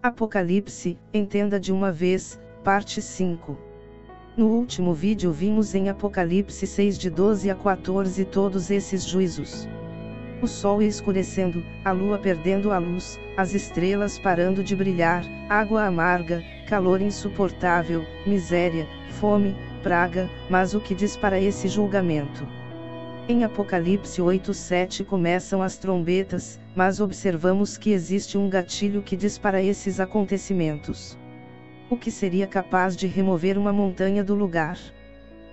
Apocalipse, entenda de uma vez, parte 5. No último vídeo vimos em Apocalipse 6 de 12 a 14 todos esses juízos. O sol escurecendo, a lua perdendo a luz, as estrelas parando de brilhar, água amarga, calor insuportável, miséria, fome, praga, mas o que diz para esse julgamento? Em Apocalipse 8:7 começam as trombetas, mas observamos que existe um gatilho que diz para esses acontecimentos. O que seria capaz de remover uma montanha do lugar?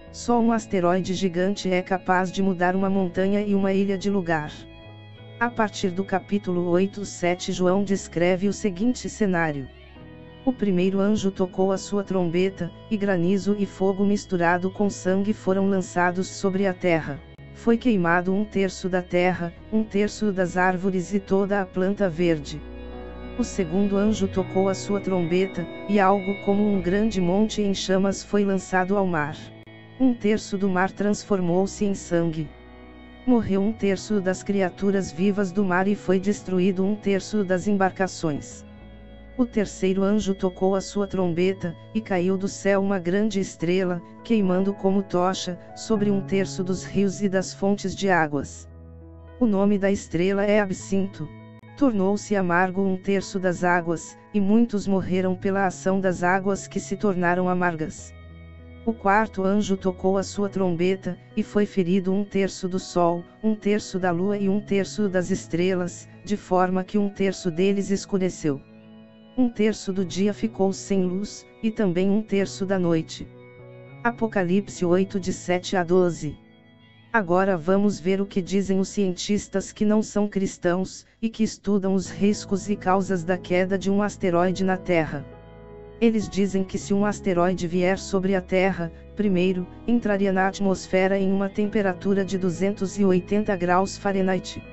Só um asteroide gigante é capaz de mudar uma montanha e uma ilha de lugar. A partir do capítulo 8:7 João descreve o seguinte cenário. O primeiro anjo tocou a sua trombeta, e granizo e fogo misturado com sangue foram lançados sobre a terra. Foi queimado 1/3 da terra, 1/3 das árvores e toda a planta verde. O segundo anjo tocou a sua trombeta, e algo como um grande monte em chamas foi lançado ao mar. 1/3 do mar transformou-se em sangue. Morreu 1/3 das criaturas vivas do mar e foi destruído 1/3 das embarcações. O terceiro anjo tocou a sua trombeta, e caiu do céu uma grande estrela, queimando como tocha, sobre 1/3 dos rios e das fontes de águas. O nome da estrela é Absinto. Tornou-se amargo 1/3 das águas, e muitos morreram pela ação das águas que se tornaram amargas. O quarto anjo tocou a sua trombeta, e foi ferido 1/3 do sol, 1/3 da lua e 1/3 das estrelas, de forma que 1/3 deles escureceu. 1/3 do dia ficou sem luz, e também 1/3 da noite. Apocalipse 8 de 7 a 12. Agora vamos ver o que dizem os cientistas que não são cristãos, e que estudam os riscos e causas da queda de um asteroide na Terra. Eles dizem que se um asteroide vier sobre a Terra, primeiro, entraria na atmosfera em uma temperatura de 280 graus Fahrenheit.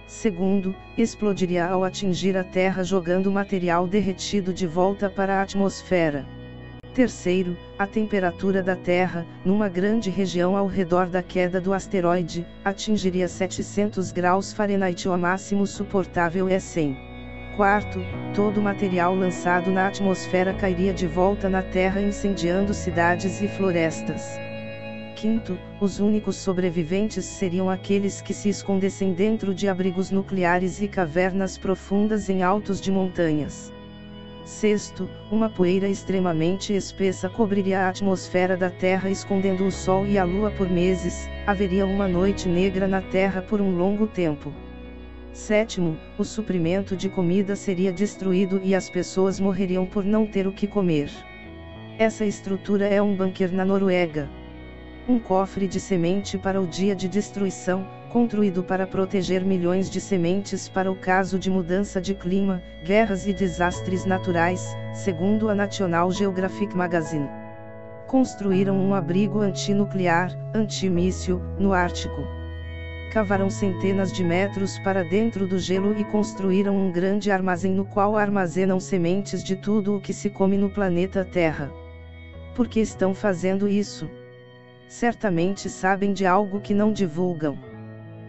Segundo, explodiria ao atingir a Terra jogando material derretido de volta para a atmosfera. Terceiro, a temperatura da Terra, numa grande região ao redor da queda do asteroide, atingiria 700 graus Fahrenheit. O máximo suportável é 100. Quarto, todo o material lançado na atmosfera cairia de volta na Terra incendiando cidades e florestas. Quinto, os únicos sobreviventes seriam aqueles que se escondessem dentro de abrigos nucleares e cavernas profundas em altos de montanhas. Sexto, uma poeira extremamente espessa cobriria a atmosfera da Terra escondendo o Sol e a Lua por meses, haveria uma noite negra na Terra por um longo tempo. Sétimo, o suprimento de comida seria destruído e as pessoas morreriam por não ter o que comer. Essa estrutura é um bunker na Noruega. Um cofre de semente para o dia de destruição, construído para proteger milhões de sementes para o caso de mudança de clima, guerras e desastres naturais, segundo a National Geographic Magazine. Construíram um abrigo antinuclear, antimíssil, no Ártico. Cavaram centenas de metros para dentro do gelo e construíram um grande armazém no qual armazenam sementes de tudo o que se come no planeta Terra. Por que estão fazendo isso? Certamente sabem de algo que não divulgam.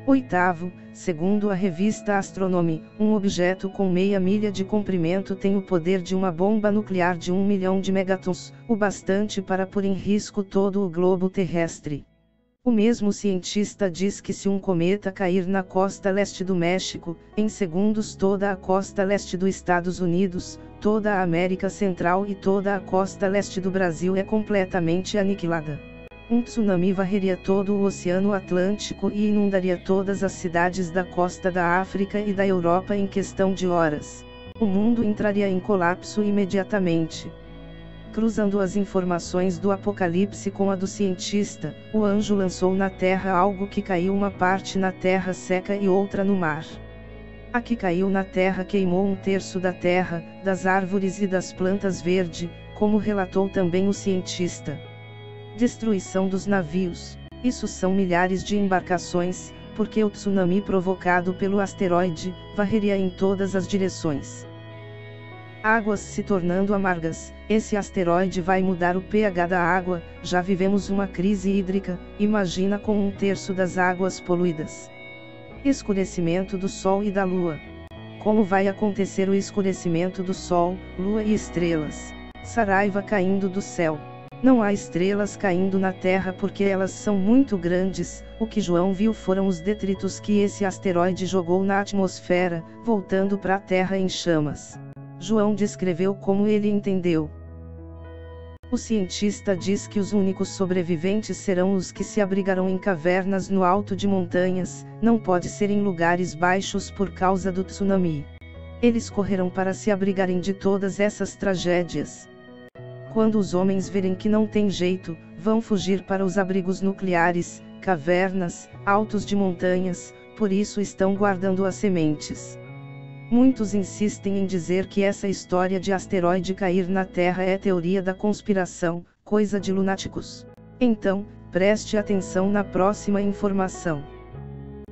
Oitavo, segundo a revista Astronomy, um objeto com meia milha de comprimento tem o poder de uma bomba nuclear de 1 milhão de megatons, o bastante para pôr em risco todo o globo terrestre. O mesmo cientista diz que se um cometa cair na costa leste do México, em segundos toda a costa leste dos Estados Unidos, toda a América Central e toda a costa leste do Brasil é completamente aniquilada. Um tsunami varreria todo o Oceano Atlântico e inundaria todas as cidades da costa da África e da Europa em questão de horas. O mundo entraria em colapso imediatamente. Cruzando as informações do Apocalipse com a do cientista, o anjo lançou na terra algo que caiu uma parte na terra seca e outra no mar. A que caiu na terra queimou 1/3 da terra, das árvores e das plantas verde, como relatou também o cientista. Destruição dos navios. Isso são milhares de embarcações, porque o tsunami provocado pelo asteroide varreria em todas as direções. Águas se tornando amargas. Esse asteroide vai mudar o pH da água. Já vivemos uma crise hídrica, imagina com 1/3 das águas poluídas. Escurecimento do Sol e da Lua. Como vai acontecer o escurecimento do Sol, Lua e estrelas? Saraiva caindo do céu. Não há estrelas caindo na Terra porque elas são muito grandes. O que João viu foram os detritos que esse asteroide jogou na atmosfera, voltando para a Terra em chamas. João descreveu como ele entendeu. O cientista diz que os únicos sobreviventes serão os que se abrigarão em cavernas no alto de montanhas, não pode ser em lugares baixos por causa do tsunami. Eles correrão para se abrigarem de todas essas tragédias. Quando os homens verem que não tem jeito, vão fugir para os abrigos nucleares, cavernas, altos de montanhas, por isso estão guardando as sementes. Muitos insistem em dizer que essa história de asteroide cair na Terra é teoria da conspiração, coisa de lunáticos. Então, preste atenção na próxima informação.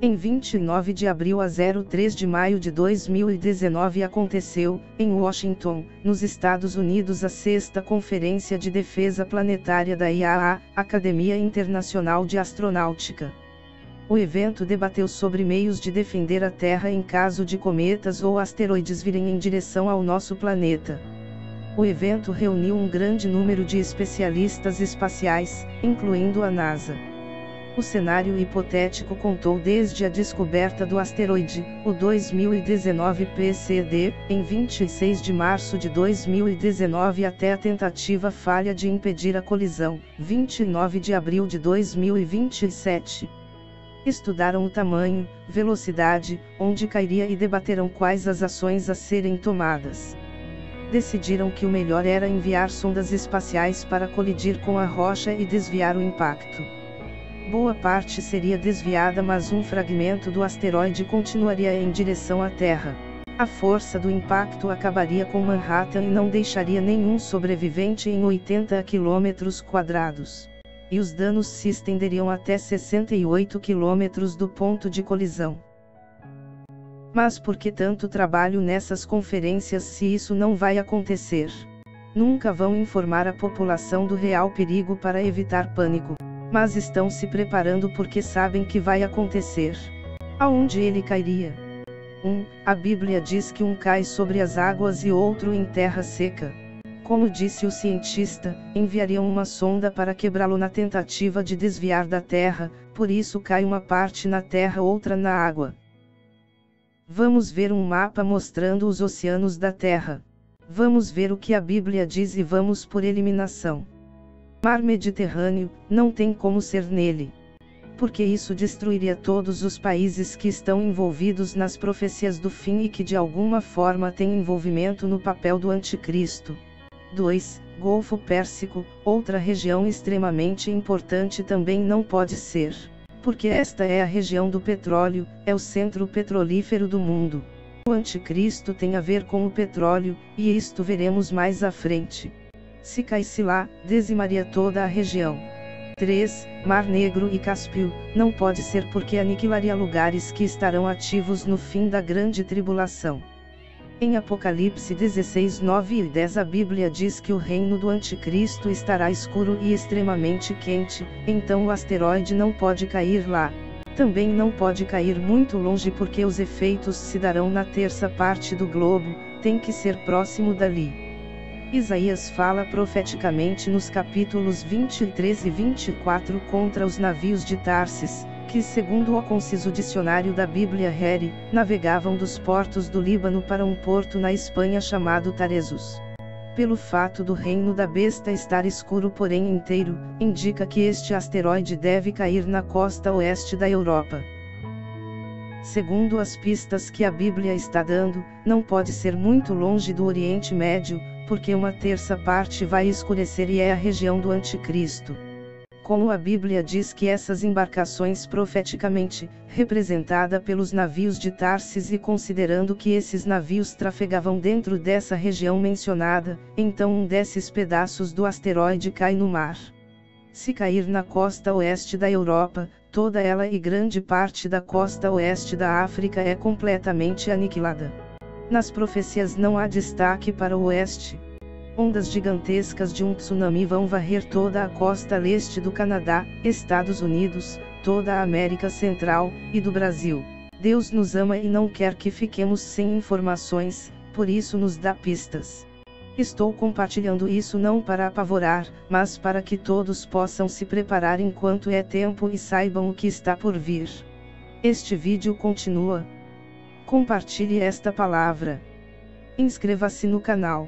Em 29 de abril a 03 de maio de 2019 aconteceu, em Washington, nos Estados Unidos, a 6ª Conferência de Defesa Planetária da IAA, Academia Internacional de Astronáutica. O evento debateu sobre meios de defender a Terra em caso de cometas ou asteroides virem em direção ao nosso planeta. O evento reuniu um grande número de especialistas espaciais, incluindo a NASA. O cenário hipotético contou desde a descoberta do asteroide, o 2019 PCD, em 26 de março de 2019 até a tentativa falha de impedir a colisão, 29 de abril de 2027. Estudaram o tamanho, velocidade, onde cairia e debateram quais as ações a serem tomadas. Decidiram que o melhor era enviar sondas espaciais para colidir com a rocha e desviar o impacto. Boa parte seria desviada, mas um fragmento do asteroide continuaria em direção à Terra. A força do impacto acabaria com Manhattan e não deixaria nenhum sobrevivente em 80 km². E os danos se estenderiam até 68 km do ponto de colisão. Mas por que tanto trabalho nessas conferências se isso não vai acontecer? Nunca vão informar a população do real perigo para evitar pânico. Mas estão se preparando porque sabem que vai acontecer. Aonde ele cairia? A Bíblia diz que um cai sobre as águas e outro em terra seca. Como disse o cientista, enviariam uma sonda para quebrá-lo na tentativa de desviar da Terra, por isso cai uma parte na terra, outra na água. Vamos ver um mapa mostrando os oceanos da Terra. Vamos ver o que a Bíblia diz e vamos por eliminação. Mar Mediterrâneo, não tem como ser nele. Porque isso destruiria todos os países que estão envolvidos nas profecias do fim e que de alguma forma têm envolvimento no papel do anticristo. 2. Golfo Pérsico, outra região extremamente importante, também não pode ser. Porque esta é a região do petróleo, é o centro petrolífero do mundo. O anticristo tem a ver com o petróleo, e isto veremos mais à frente. Se caísse lá, dizimaria toda a região. 3. Mar Negro e Cáspio, não pode ser porque aniquilaria lugares que estarão ativos no fim da grande tribulação. Em Apocalipse 16, 9 e 10 a Bíblia diz que o reino do anticristo estará escuro e extremamente quente, então o asteroide não pode cair lá. Também não pode cair muito longe porque os efeitos se darão na terça parte do globo, tem que ser próximo dali. Isaías fala profeticamente nos capítulos 23 e 24 contra os navios de Tarsis, que segundo o conciso dicionário da Bíblia Heri, navegavam dos portos do Líbano para um porto na Espanha chamado Tarezus. Pelo fato do reino da besta estar escuro porém inteiro, indica que este asteroide deve cair na costa oeste da Europa. Segundo as pistas que a Bíblia está dando, não pode ser muito longe do Oriente Médio, porque uma terça parte vai escurecer e é a região do anticristo. Como a Bíblia diz que essas embarcações profeticamente, representada pelos navios de Tarsis e considerando que esses navios trafegavam dentro dessa região mencionada, então um desses pedaços do asteroide cai no mar. Se cair na costa oeste da Europa, toda ela e grande parte da costa oeste da África é completamente aniquilada. Nas profecias não há destaque para o oeste. Ondas gigantescas de um tsunami vão varrer toda a costa leste do Canadá, Estados Unidos, toda a América Central, e do Brasil. Deus nos ama e não quer que fiquemos sem informações, por isso nos dá pistas. Estou compartilhando isso não para apavorar, mas para que todos possam se preparar enquanto é tempo e saibam o que está por vir. Este vídeo continua. Compartilhe esta palavra. Inscreva-se no canal.